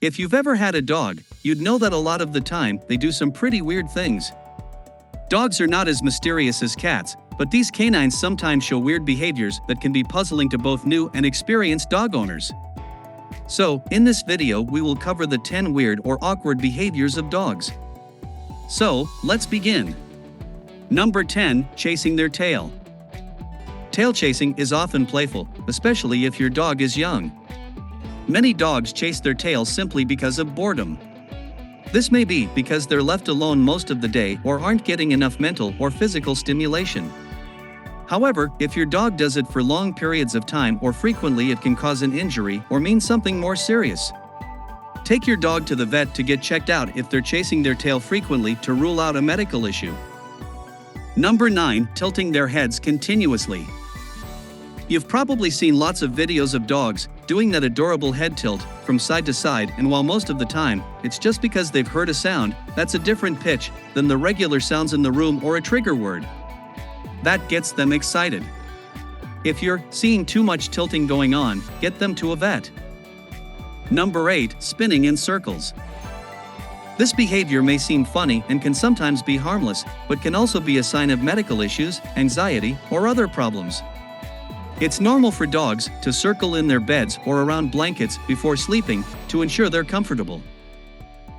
If you've ever had a dog, you'd know that a lot of the time they do some pretty weird things. Dogs are not as mysterious as cats, but these canines sometimes show weird behaviors that can be puzzling to both new and experienced dog owners. So, in this video we will cover the 10 weird or awkward behaviors of dogs. So, let's begin. Number 10. Chasing their tail. Tail chasing is often playful, especially if your dog is young. Many dogs chase their tail simply because of boredom. This may be because they're left alone most of the day or aren't getting enough mental or physical stimulation. However, if your dog does it for long periods of time or frequently, it can cause an injury or mean something more serious. Take your dog to the vet to get checked out if they're chasing their tail frequently to rule out a medical issue. Number 9. Tilting their heads continuously. You've probably seen lots of videos of dogs doing that adorable head tilt from side to side, and while most of the time it's just because they've heard a sound that's a different pitch than the regular sounds in the room or a trigger word, that gets them excited. If you're seeing too much tilting going on, get them to a vet. Number 8. Spinning in circles. This behavior may seem funny and can sometimes be harmless, but can also be a sign of medical issues, anxiety, or other problems. It's normal for dogs to circle in their beds or around blankets before sleeping to ensure they're comfortable.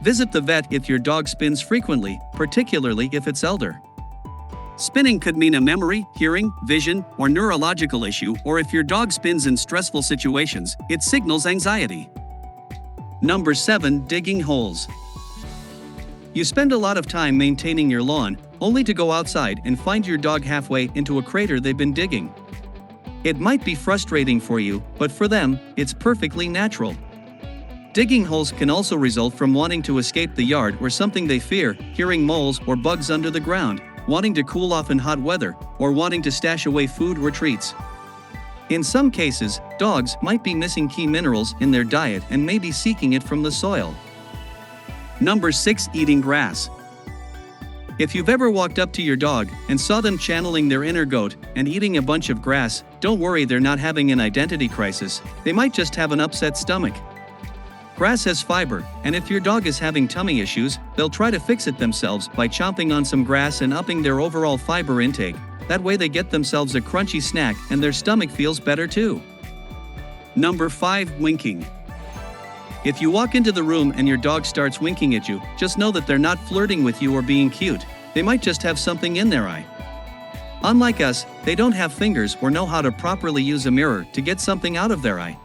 Visit the vet if your dog spins frequently, particularly if it's elder. Spinning could mean a memory, hearing, vision, or neurological issue, or if your dog spins in stressful situations, it signals anxiety. Number 7. Digging holes. You spend a lot of time maintaining your lawn, only to go outside and find your dog halfway into a crater they've been digging. It might be frustrating for you, but for them, it's perfectly natural. Digging holes can also result from wanting to escape the yard or something they fear, hearing moles or bugs under the ground, wanting to cool off in hot weather, or wanting to stash away food or treats. In some cases, dogs might be missing key minerals in their diet and may be seeking it from the soil. Number 6. Eating grass. If you've ever walked up to your dog and saw them channeling their inner goat and eating a bunch of grass, don't worry, they're not having an identity crisis. They might just have an upset stomach. Grass has fiber, and if your dog is having tummy issues, they'll try to fix it themselves by chomping on some grass and upping their overall fiber intake. That way they get themselves a crunchy snack and their stomach feels better too. Number 5. Winking. If you walk into the room and your dog starts winking at you, just know that they're not flirting with you or being cute. They might just have something in their eye. Unlike us, they don't have fingers or know how to properly use a mirror to get something out of their eye.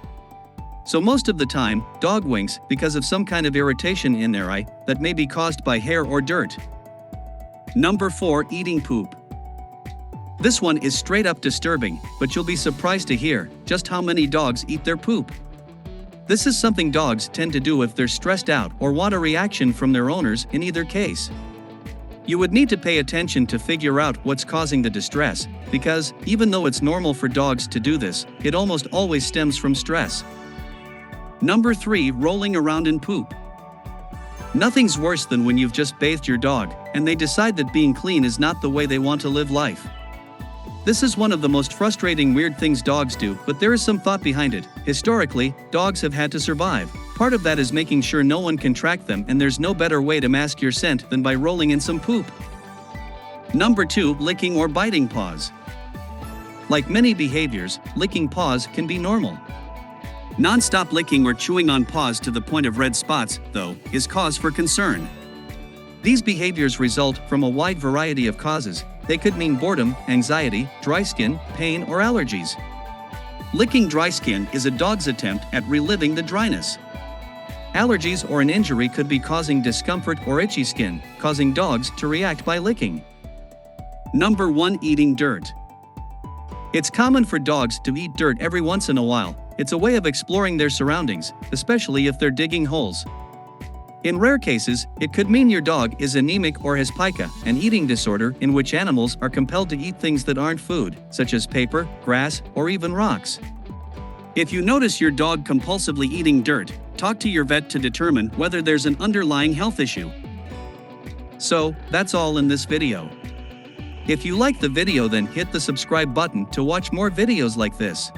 So most of the time, dog winks because of some kind of irritation in their eye that may be caused by hair or dirt. Number 4. Eating poop. This one is straight up disturbing, but you'll be surprised to hear just how many dogs eat their poop. This is something dogs tend to do if they're stressed out or want a reaction from their owners in either case. You would need to pay attention to figure out what's causing the distress, because even though it's normal for dogs to do this, it almost always stems from stress. Number 3. Rolling around in poop. Nothing's worse than when you've just bathed your dog and they decide that being clean is not the way they want to live life. This is one of the most frustrating weird things dogs do, but there is some thought behind it. Historically, dogs have had to survive. Part of that is making sure no one can track them, and there's no better way to mask your scent than by rolling in some poop. Number 2. Licking or biting paws. Like many behaviors, licking paws can be normal. Non-stop licking or chewing on paws to the point of red spots, though, is cause for concern. These behaviors result from a wide variety of causes. They could mean boredom, anxiety, dry skin, pain, or allergies. Licking dry skin is a dog's attempt at reliving the dryness. Allergies or an injury could be causing discomfort or itchy skin, causing dogs to react by licking. Number 1. Eating dirt. It's common for dogs to eat dirt every once in a while. It's a way of exploring their surroundings, especially if they're digging holes. In rare cases, it could mean your dog is anemic or has pica, an eating disorder in which animals are compelled to eat things that aren't food, such as paper, grass, or even rocks. If you notice your dog compulsively eating dirt, talk to your vet to determine whether there's an underlying health issue. So, that's all in this video. If you like the video, then hit the subscribe button to watch more videos like this.